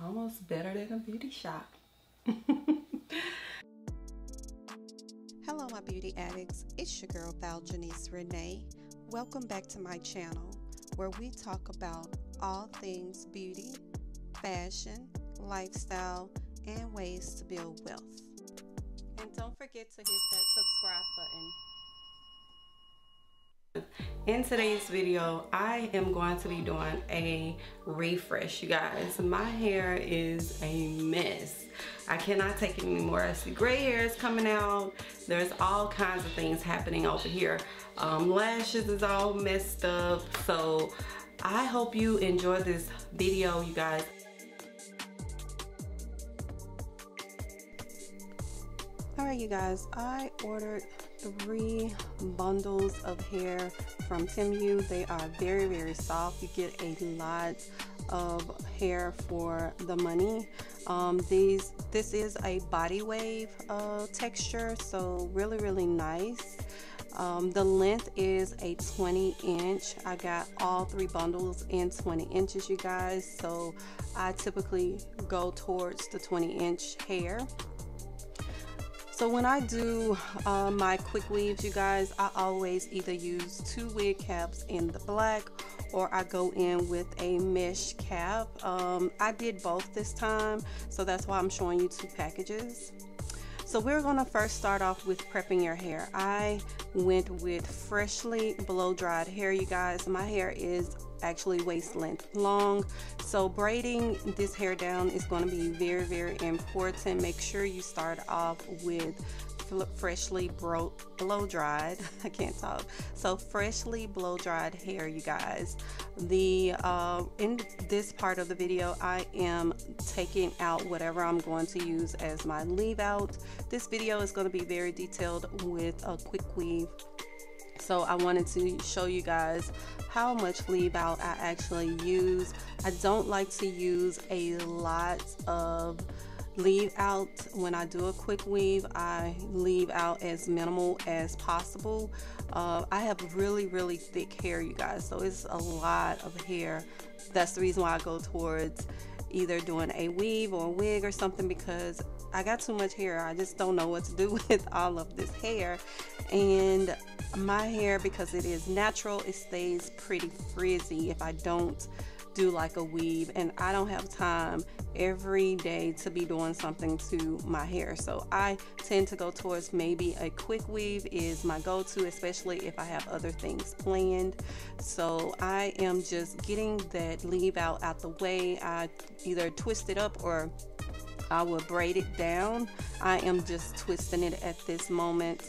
almost better than a beauty shop. Hello my beauty addicts, it's your girl Val Janice Renee. Welcome back to my channel where we talk about all things beauty, fashion, lifestyle, and ways to build wealth. And don't forget to hit that subscribe button. In today's video, I am going to be doing a refresh, you guys. My hair is a mess. I cannot take it anymore. I see gray hairs coming out. There's all kinds of things happening over here. Lashes is all messed up. So I hope you enjoy this video, you guys. Alright you guys, I ordered 3 bundles of hair from Temu. They are very, very soft. You get a lot of hair for the money. This is a body wave texture, so really, really nice. The length is a 20 inch. I got all 3 bundles in 20 inches, you guys. So I typically go towards the 20 inch hair. So when I do my quick weaves, you guys, I always either use 2 wig caps in the black or I go in with a mesh cap. I did both this time, so that's why I'm showing you 2 packages. So we're gonna first start off with prepping your hair. I went with freshly blow dried hair, you guys. My hair is actually waist length long, so braiding this hair down is going to be very, very important. Make sure you start off with freshly blow dried I can't talk, so freshly blow dried hair, you guys. In this part of the video, I am taking out whatever I'm going to use as my leave out. This video is going to be very detailed with a quick weave, so I wanted to show you guys how much leave out I actually use. I don't like to use a lot of leave out when I do a quick weave. I leave out as minimal as possible. I have really, really thick hair, you guys, so it's a lot of hair. That's the reason why I go towards either doing a weave or a wig or something, because I got too much hair. I just don't know what to do with all of this hair. And my hair, because it is natural, it stays pretty frizzy if I don't do like a weave, and I don't have time every day to be doing something to my hair. So I tend to go towards maybe a quick weave is my go-to, especially if I have other things planned. So I am just getting that leave out the way. I either twist it up or I will braid it down. I am just twisting it at this moment.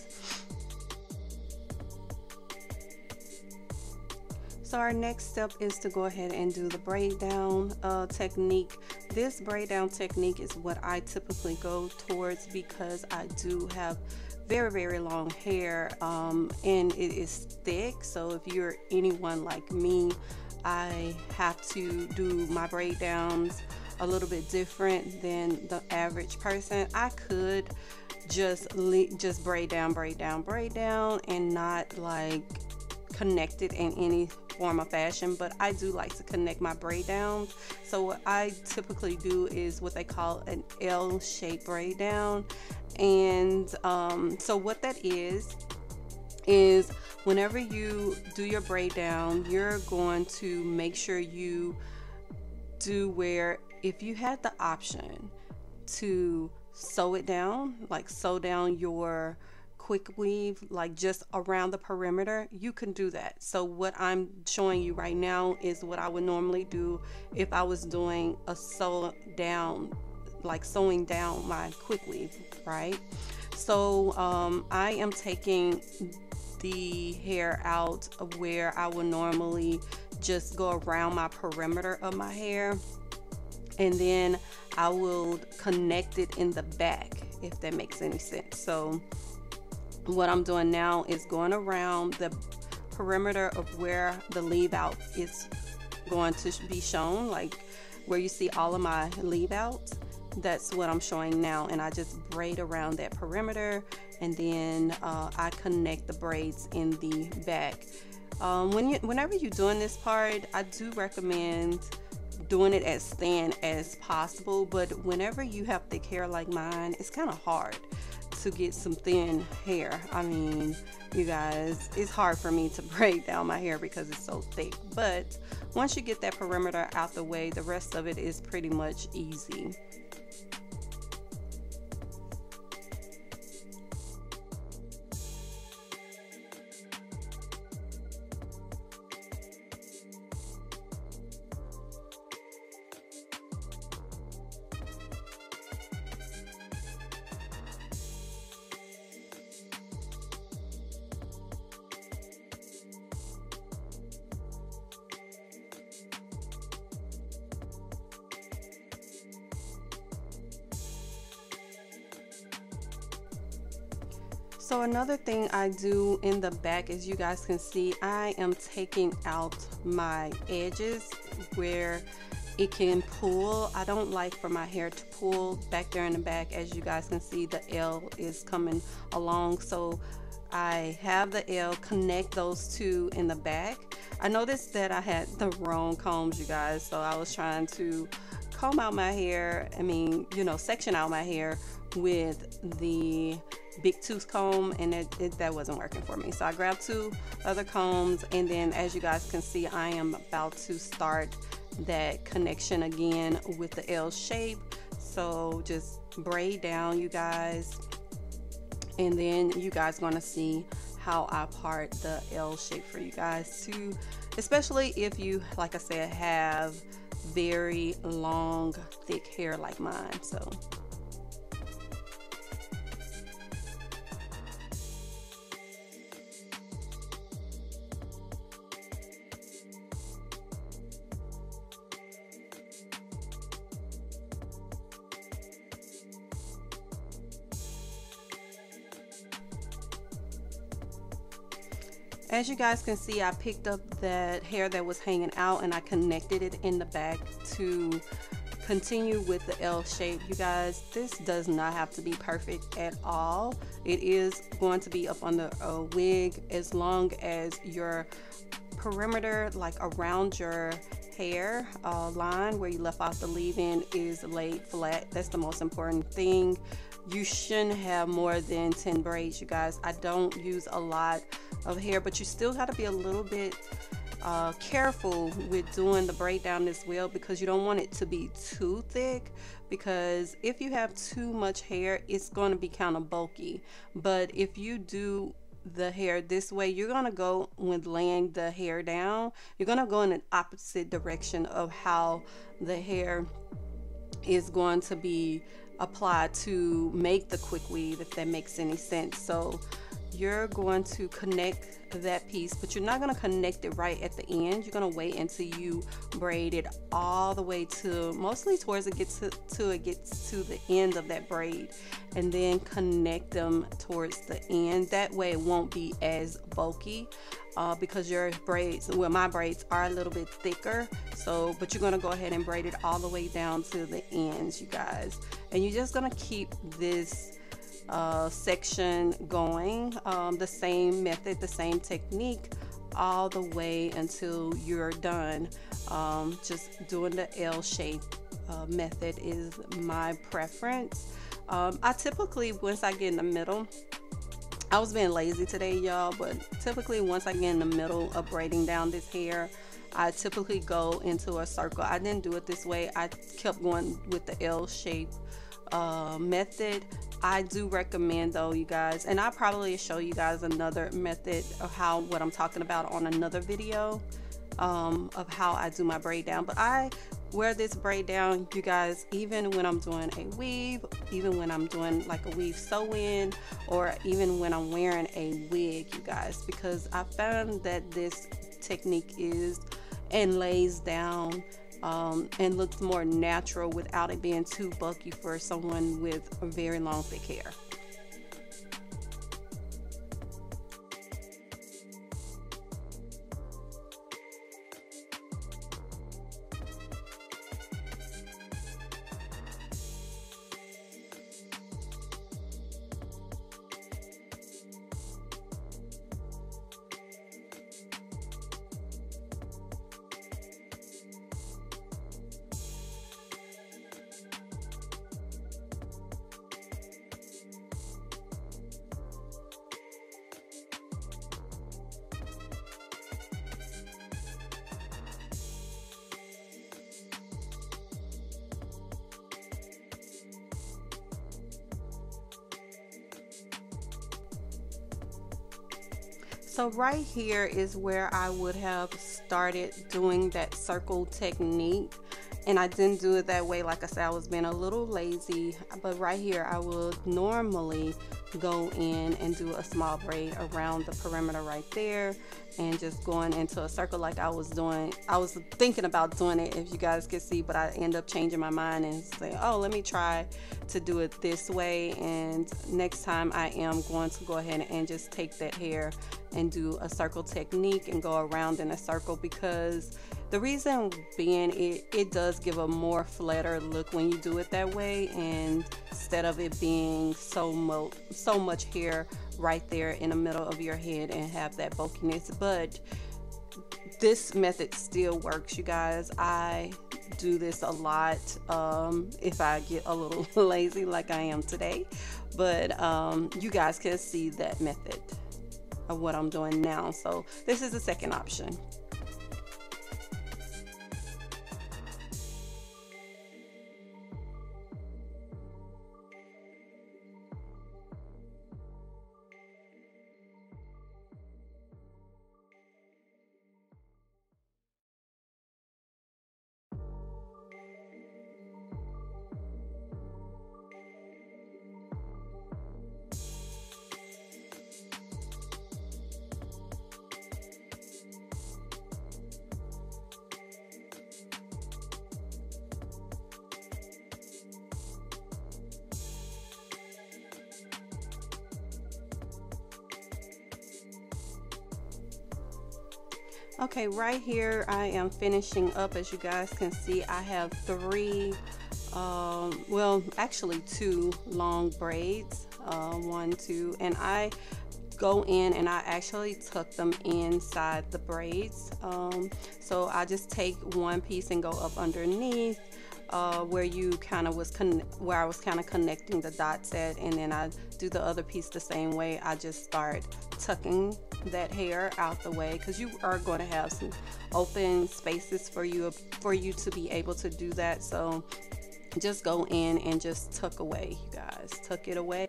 So our next step is to go ahead and do the braid down technique. This braid down technique is what I typically go towards because I do have very, very long hair, and it is thick. So if you're anyone like me, I have to do my braid downs a little bit different than the average person. I could just braid down, and not like connect it in any form of fashion, but I do like to connect my braid downs. So what I typically do is what they call an L-shaped braid down. And so what that is whenever you do your braid down, you're going to make sure you do where, if you had the option to sew it down, like sew down your quick weave like just around the perimeter, you can do that. So what I'm showing you right now is what I would normally do if I was doing a sew down, like sewing down my quick weave, right? So I am taking the hair out of where I would normally just go around my perimeter of my hair, and then I will connect it in the back, if that makes any sense. So what I'm doing now is going around the perimeter of where the leave out is going to be shown, like where you see all of my leave out. That's what I'm showing now, and I just braid around that perimeter, and then I connect the braids in the back. Whenever you're doing this part, I do recommend doing it as thin as possible, but whenever you have thick hair like mine, it's kind of hard to get some thin hair. I mean, you guys, it's hard for me to braid down my hair because it's so thick, but once you get that perimeter out the way, the rest of it is pretty much easy. So another thing I do in the back, as you guys can see, I am taking out my edges where it can pull. I don't like for my hair to pull back there in the back. As you guys can see, the L is coming along, so I have the L connect those two in the back. I noticed that I had the wrong combs, you guys, so I was trying to comb out my hair, I mean, you know, section out my hair with the big tooth comb, and that wasn't working for me. So I grabbed two other combs, and then as you guys can see, I am about to start that connection again with the L shape. So just braid down, you guys, and then you guys gonna see how I part the L shape for you guys too, especially if you, like I said, have very long thick hair like mine. So as you guys can see, I picked up that hair that was hanging out and I connected it in the back to continue with the L shape. You guys, this does not have to be perfect at all. It is going to be up under a wig, as long as your perimeter, like around your hair line where you left off the leave-in, is laid flat. That's the most important thing. You shouldn't have more than 10 braids, you guys. I don't use a lot of hair, but you still got to be a little bit careful with doing the braid down as well, because you don't want it to be too thick, because if you have too much hair, it's going to be kind of bulky. But if you do the hair this way, you're going to go, when laying the hair down, you're going to go in an opposite direction of how the hair is going to be applied to make the quick weave, if that makes any sense. So you're going to connect that piece, but you're not going to connect it right at the end. You're going to wait until you braid it all the way to, mostly towards it gets to the end of that braid, and then connect them towards the end. That way it won't be as bulky, because your braids, well, my braids are a little bit thicker. So, but you're going to go ahead and braid it all the way down to the ends, you guys, and you're just going to keep this section going, the same method, the same technique, all the way until you're done. Just doing the L shape method is my preference. I typically, once I get in the middle, I was being lazy today, y'all, but typically once I get in the middle of braiding down this hair, I typically go into a circle. I didn't do it this way. I kept going with the L shape method. I do recommend, though, you guys, and I'll probably show you guys another method of what I'm talking about on another video, of how I do my braid down. But I wear this braid down, you guys, even when I'm doing a weave, even when I'm doing like a weave sew-in, or even when I'm wearing a wig, you guys, because I found that this technique is and lays down and looks more natural without it being too bulky for someone with a very long thick hair. So right here is where I would have started doing that circle technique, and I didn't do it that way. Like I said, I was being a little lazy, but right here I would normally go in and do a small braid around the perimeter right there, and just going into a circle like I was doing. I was thinking about doing it, if you guys could see, but I end up changing my mind and say, oh, let me try to do it this way. And next time I am going to go ahead and just take that hair and do a circle technique and go around in a circle, because the reason being, it does give a more flatter look when you do it that way, and instead of it being so much hair right there in the middle of your head and have that bulkiness. But this method still works, you guys. I do this a lot if I get a little lazy like I am today, but you guys can see that method of what I'm doing now. So this is the second option. Okay, right here I am finishing up. As you guys can see, I have three, well, actually two long braids, 1, 2, and I go in and I actually tuck them inside the braids. So I just take one piece and go up underneath where you kind of was where I was kind of connecting the dots at, and then I do the other piece the same way. I just start tucking that hair out the way, because you are going to have some open spaces for you to be able to do that. So just go in and just tuck away, you guys, tuck it away.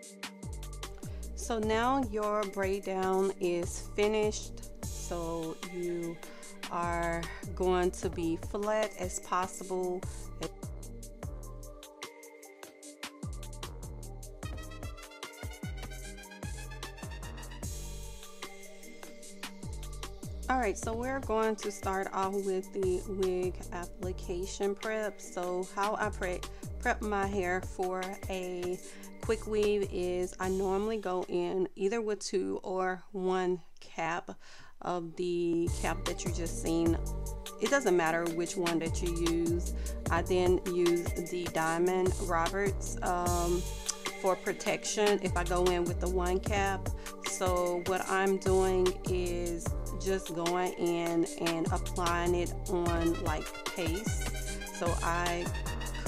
So now your braid down is finished, so you are going to be flat as possible. Alright, so we're going to start off with the wig application prep. So how I prep my hair for a quick weave is I normally go in either with 2 or 1 cap of the cap that you just seen. It doesn't matter which one that you use. I then use the Diamond Roberts for protection if I go in with the 1 cap. So what I'm doing is just going in and applying it on like paste. So I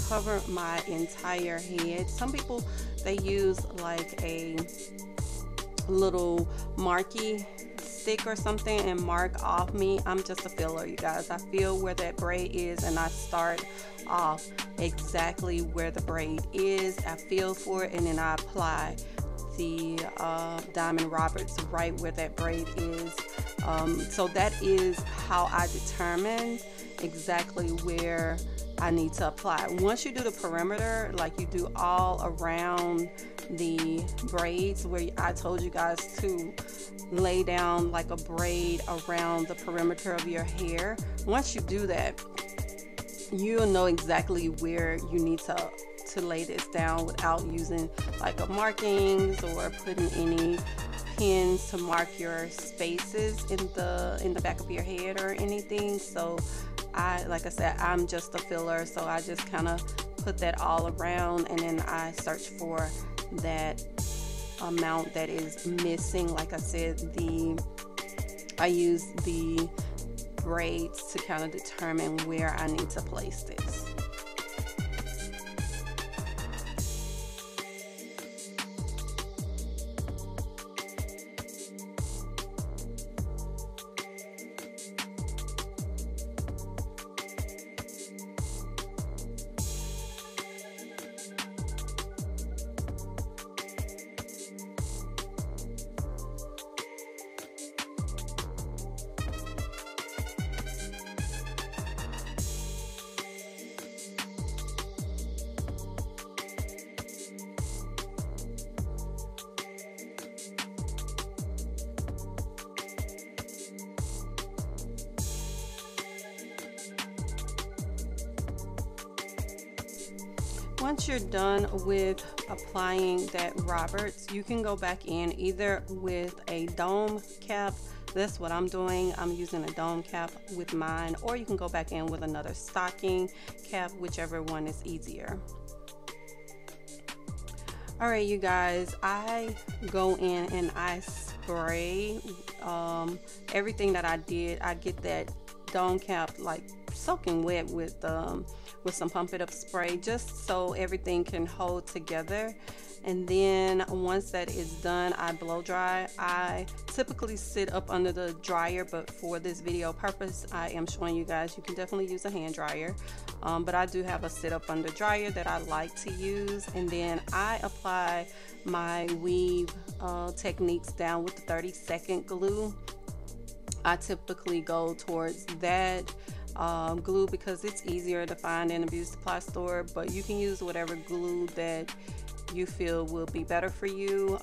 cover my entire head. Some people, they use like a little marquee stick or something and mark off me. I'm just a filler, you guys. I feel where that braid is and I start off exactly where the braid is. I feel for it and then I apply the Diamond Roberts right where that braid is. So that is how I determine exactly where I need to apply. Once you do the perimeter, like you do all around the braids, where I told you guys to lay down like a braid around the perimeter of your hair, once you do that, you'll know exactly where you need to lay this down without using like a markings or putting any pins to mark your spaces in the back of your head or anything. So like I said, I'm just a filler, so I just kind of put that all around, and then I search for that amount that is missing. Like I said, I use the braids to kind of determine where I need to place this. Once you're done with applying that Roberts, you can go back in either with a dome cap. That's what I'm doing. I'm using a dome cap with mine, or you can go back in with another stocking cap, whichever one is easier. All right, you guys, I go in and I spray everything that I did. I get that dome cap like soaking wet with some pump it up spray, just so everything can hold together. And then once that is done, I blow dry. I typically sit up under the dryer, but for this video purpose, I am showing you guys you can definitely use a hand dryer. But I do have a sit up under dryer that I like to use. And then I apply my weave techniques down with the 30-second glue. I typically go towards that glue because it's easier to find in a beauty supply store, but you can use whatever glue that you feel will be better for you.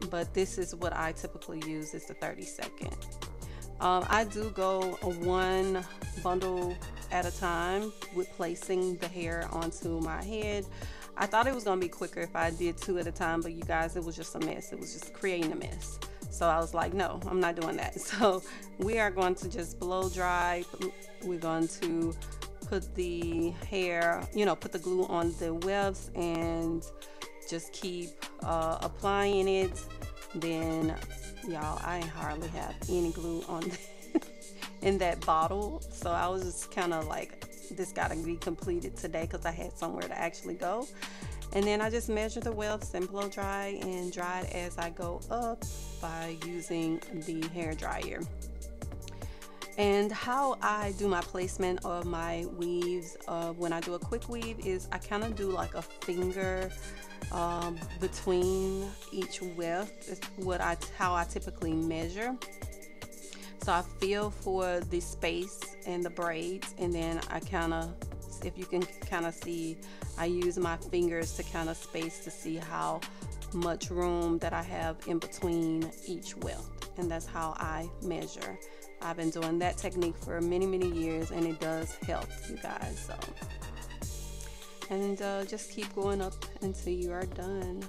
But this is what I typically use, is the 30-second. I do go one bundle at a time with placing the hair onto my head. I thought it was going to be quicker if I did 2 at a time, but you guys, it was just a mess. It was just creating a mess. So I was like, no, I'm not doing that. So we are going to just blow dry. We're going to put the hair, put the glue on the wefts and just keep applying it. Then, y'all, I hardly have any glue on in that bottle. So I was just kind of like, this got to be completed today because I had somewhere to actually go. And then I just measure the wefts and blow dry and dry it as I go up by using the hair dryer. And how I do my placement of my weaves when I do a quick weave is I kind of do like a finger between each weft. Is how I typically measure. So I feel for the space and the braids, and then I kind of, if you can kind of see, I use my fingers to kind of space to see how much room that I have in between each weft, and that's how I measure. I've been doing that technique for many years, and it does help, you guys. So, and just keep going up until you are done.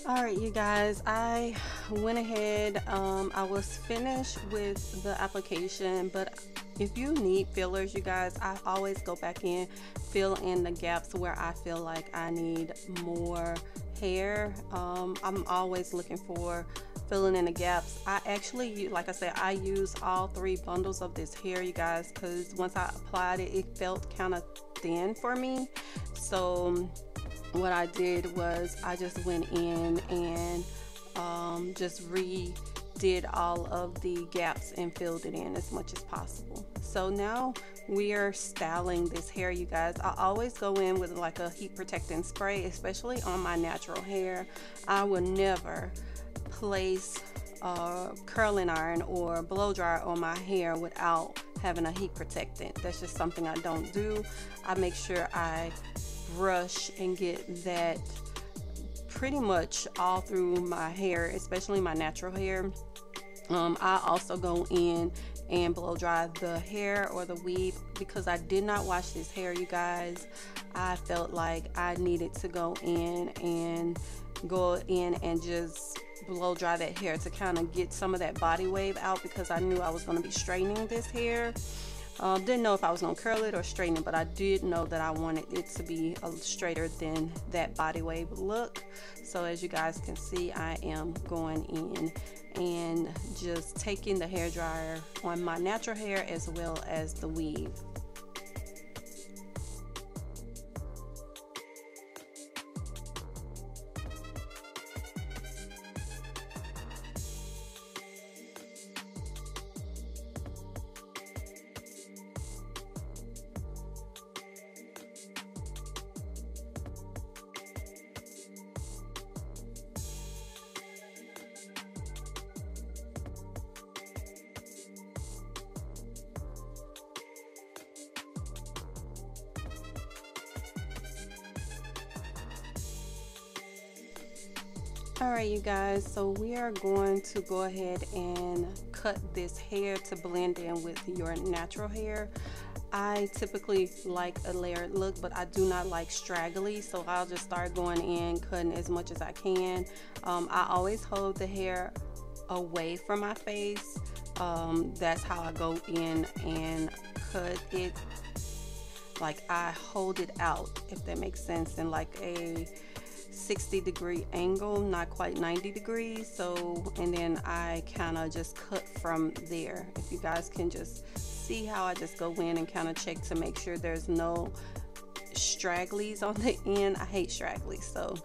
All right, you guys, I went ahead, I was finished with the application, but if you need fillers, you guys, I always go back in, fill in the gaps where I feel like I need more hair. I'm always looking for filling in the gaps. I actually, like I said, I use all 3 bundles of this hair, you guys, because once I applied it, it felt kind of thin for me. So what I did was I just went in and just redid all of the gaps and filled it in as much as possible. So now we are styling this hair, you guys. I always go in with like a heat protecting spray, especially on my natural hair. I will never place curling iron or blow dryer on my hair without having a heat protectant. That's just something I don't do. I make sure I brush and get that pretty much all through my hair, especially my natural hair. I also go in and blow dry the hair or the weave because I did not wash this hair, you guys. I felt like I needed to go in and just blow dry that hair to kind of get some of that body wave out because I knew I was going to be straightening this hair. Didn't know if I was gonna curl it or straighten it, but I did know that I wanted it to be a straighter than that body wave look. So as you guys can see, I am going in and just taking the hair dryer on my natural hair as well as the weave. Alright you guys, so we are going to go ahead and cut this hair to blend in with your natural hair. I typically like a layered look, but I do not like straggly, so I'll just start going in, cutting as much as I can. I always hold the hair away from my face. That's how I go in and cut it. Like I hold it out, if that makes sense, in like a 60-degree angle, not quite 90 degrees. So, and then I kind of just cut from there. If you guys can just see how I just go in and kind of check to make sure there's no stragglies on the end. I hate stragglies, so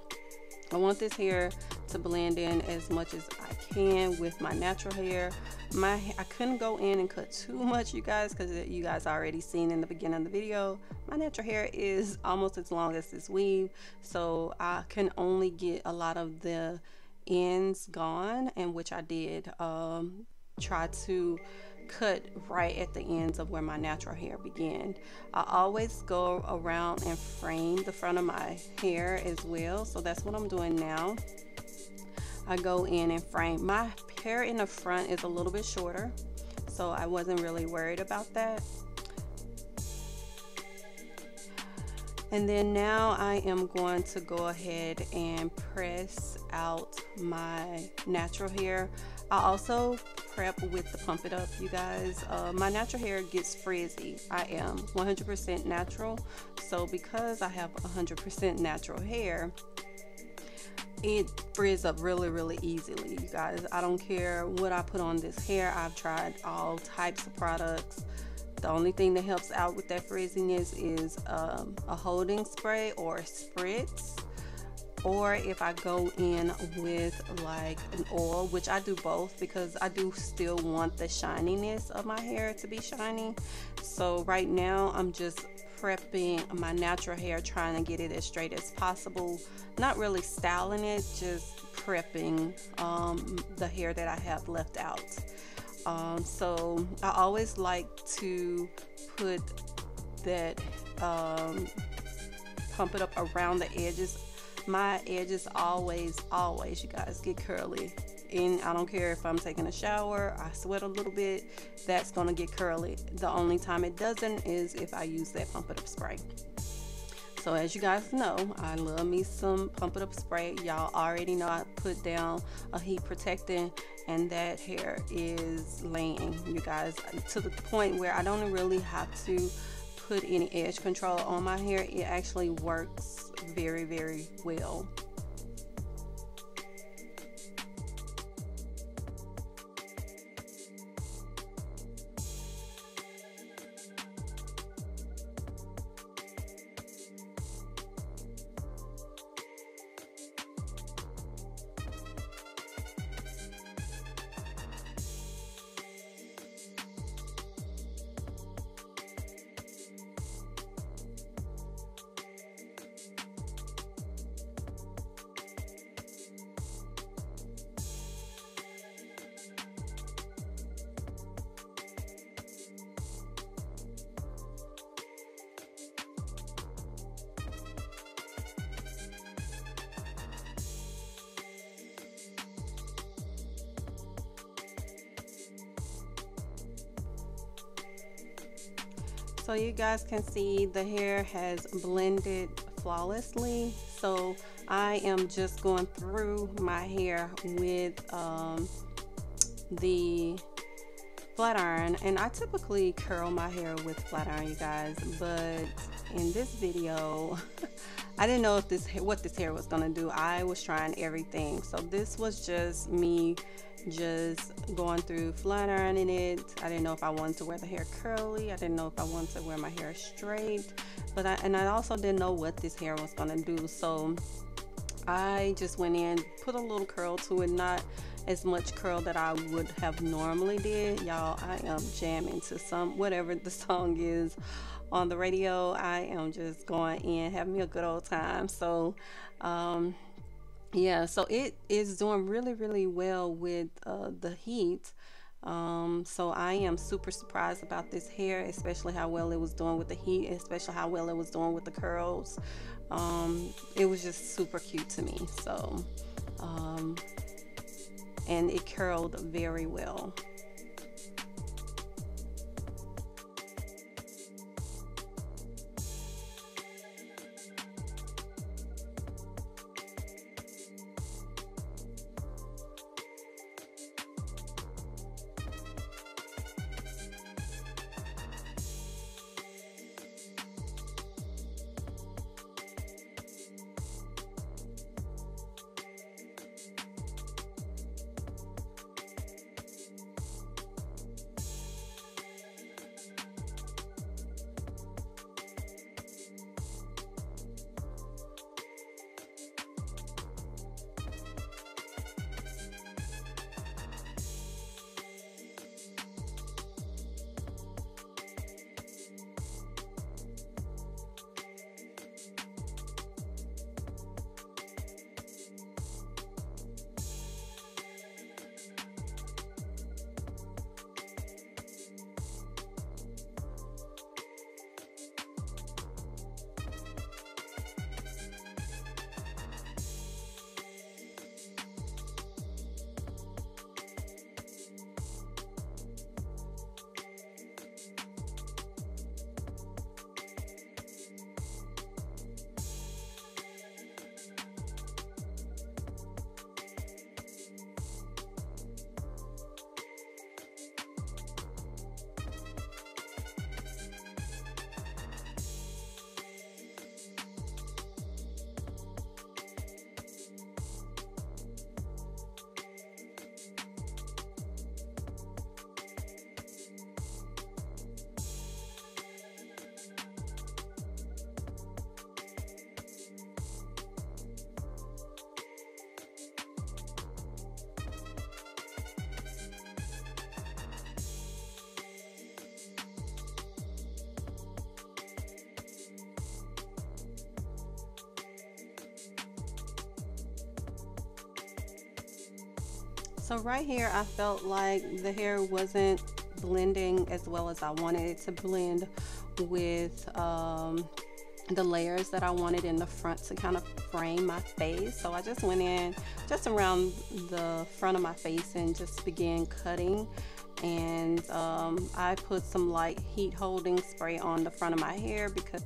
I want this hair to blend in as much as I can with my natural hair. I couldn't go in and cut too much, you guys, because you guys already seen in the beginning of the video, my natural hair is almost as long as this weave, so I can only get a lot of the ends gone, and which I did. Try to cut right at the ends of where my natural hair began. I always go around and frame the front of my hair as well, so that's what I'm doing now. I go in and frame. My hair in the front is a little bit shorter, so I wasn't really worried about that. And then now I am going to go ahead and press out my natural hair. I also prep with the Pump It Up, you guys. My natural hair gets frizzy. I am 100% natural, so because I have 100% natural hair, it frizz up really easily, you guys. I don't care what I put on this hair. I've tried all types of products. The only thing that helps out with that frizziness is a holding spray or spritz, or if I go in with like an oil, which I do both because I do still want the shininess of my hair to be shiny. So right now I'm just prepping my natural hair, trying to get it as straight as possible, not really styling it, just prepping the hair that I have left out. So I always like to put that Pump It Up around the edges. My edges always, you guys, get curly, and I don't care if I'm taking a shower, I sweat a little bit, that's gonna get curly. The only time it doesn't is if I use that Pump It Up spray. So as you guys know, I love me some Pump It Up spray. Y'all already know I put down a heat protectant, and that hair is laying, you guys, to the point where I don't really have to put any edge control on my hair. It actually works very well. So you guys can see the hair has blended flawlessly. So I am just going through my hair with the flat iron, and I typically curl my hair with flat iron, you guys, but in this video I didn't know if what this hair was gonna do. I was trying everything, so this was just me just going through flat ironing it. I didn't know if I wanted to wear the hair curly. I didn't know if I wanted to wear my hair straight, but I also didn't know what this hair was gonna do, so I just went in, put a little curl to it, not as much curl that I would have normally did. Y'all, I am jamming to whatever the song is on the radio. I am just going in, having me a good old time. So yeah, so it is doing really well with the heat. So I am super surprised about this hair, especially how well it was doing with the heat, especially how well it was doing with the curls. It was just super cute to me. So and it curled very well. So right here, I felt like the hair wasn't blending as well as I wanted it to blend with the layers that I wanted in the front to kind of frame my face. So I just went in just around the front of my face and just began cutting. And I put some light heat holding spray on the front of my hair because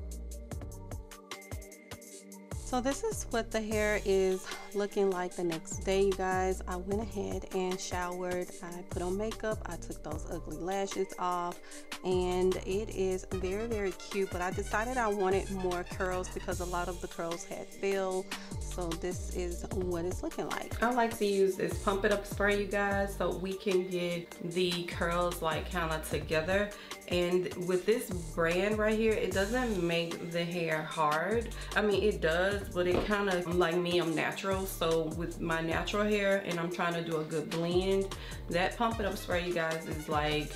so this is what the hair is looking like the next day, you guys. I went ahead and showered. I put on makeup. I took those ugly lashes off, and it is very cute. But I decided I wanted more curls because a lot of the curls had fell. So this is what it's looking like. I like to use this pump it up spray, you guys, so we can get the curls like kind of together. And with this brand right here, it doesn't make the hair hard. I mean, it does, but it kind of, like me, I'm natural. So with my natural hair and I'm trying to do a good blend, that pump it up spray, you guys, is like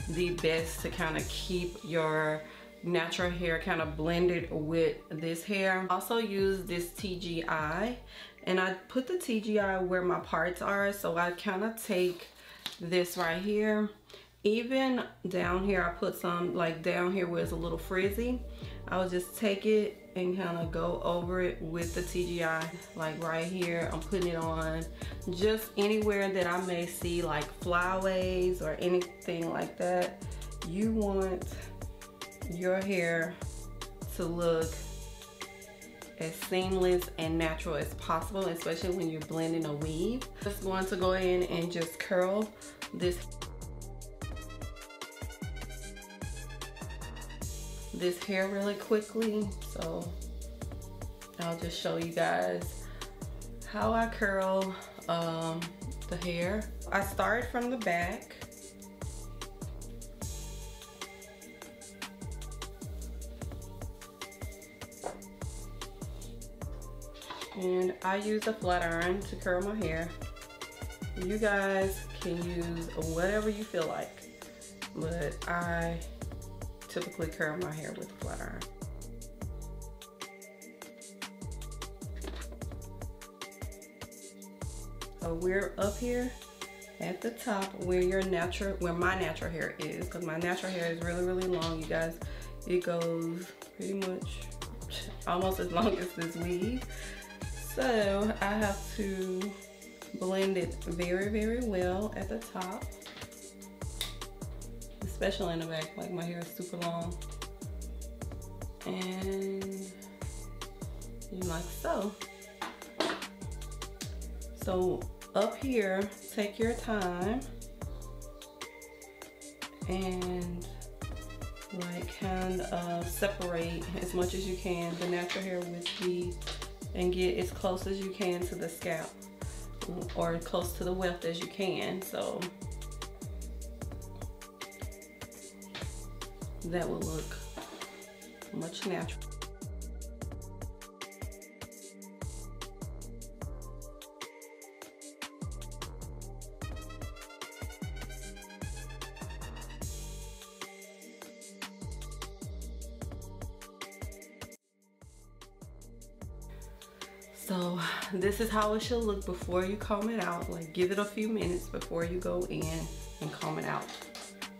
the best to kind of keep your natural hair kind of blended with this hair. Also use this TGI, and I put the TGI where my parts are. So I kind of take this right here. Even down here, I put some like down here where it's a little frizzy. I would just take it and kind of go over it with the TGI, like right here. I'm putting it on just anywhere that I may see like flyaways or anything like that. You want your hair to look as seamless and natural as possible, especially when you're blending a weave. Just going to go in and just curl this. this hair really quickly, so I'll just show you guys how I curl the hair. I start from the back. And I use a flat iron to curl my hair. You guys can use whatever you feel like, but I typically curl my hair with a flat iron. So we're up here at the top where my natural hair is, because my natural hair is really, really long, you guys. It goes pretty much almost as long as this weave. So I have to blend it very, very well at the top, especially in the back, like my hair is super long. And like so. So up here, take your time and like kind of separate as much as you can the natural hair with the, and get as close as you can to the scalp, or close to the weft as you can, so that will look much natural. So this is how it should look before you comb it out. Like, give it a few minutes before you go in and comb it out.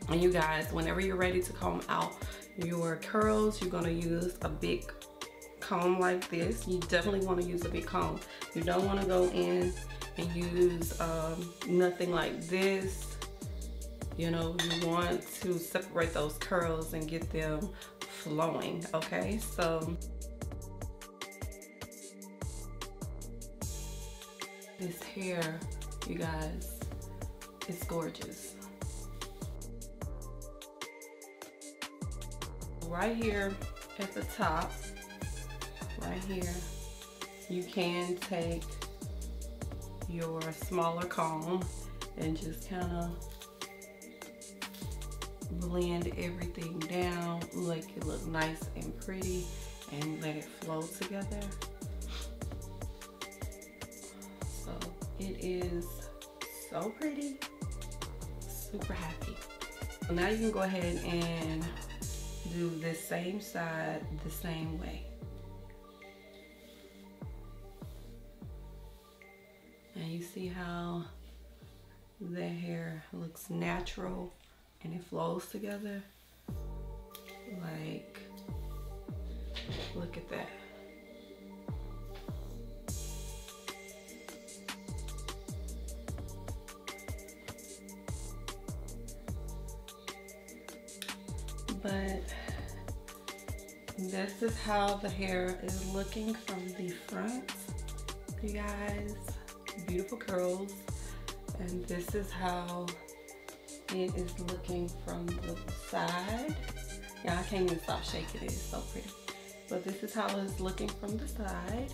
And you guys, whenever you're ready to comb out your curls, you're gonna use a big comb like this. You definitely want to use a big comb. You don't want to go in and use nothing like this. You know, you want to separate those curls and get them flowing, okay? So this hair, you guys, is gorgeous. Right here at the top, right here, you can take your smaller comb and just kind of blend everything down, make it look nice and pretty, and let it flow together. So it is so pretty, super happy. So now you can go ahead and do this same side the same way. And you see how the hair looks natural and it flows together? Like, look at that. But this is how the hair is looking from the front, you guys. Beautiful curls. And this is how it is looking from the side. Yeah, I can't even stop shaking it, it's so pretty. But this is how it's looking from the side.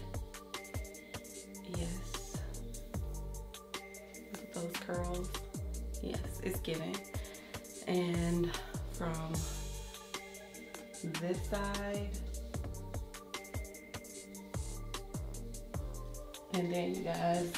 Yes. Look at those curls. Yes, it's giving. And from this side, and then you guys,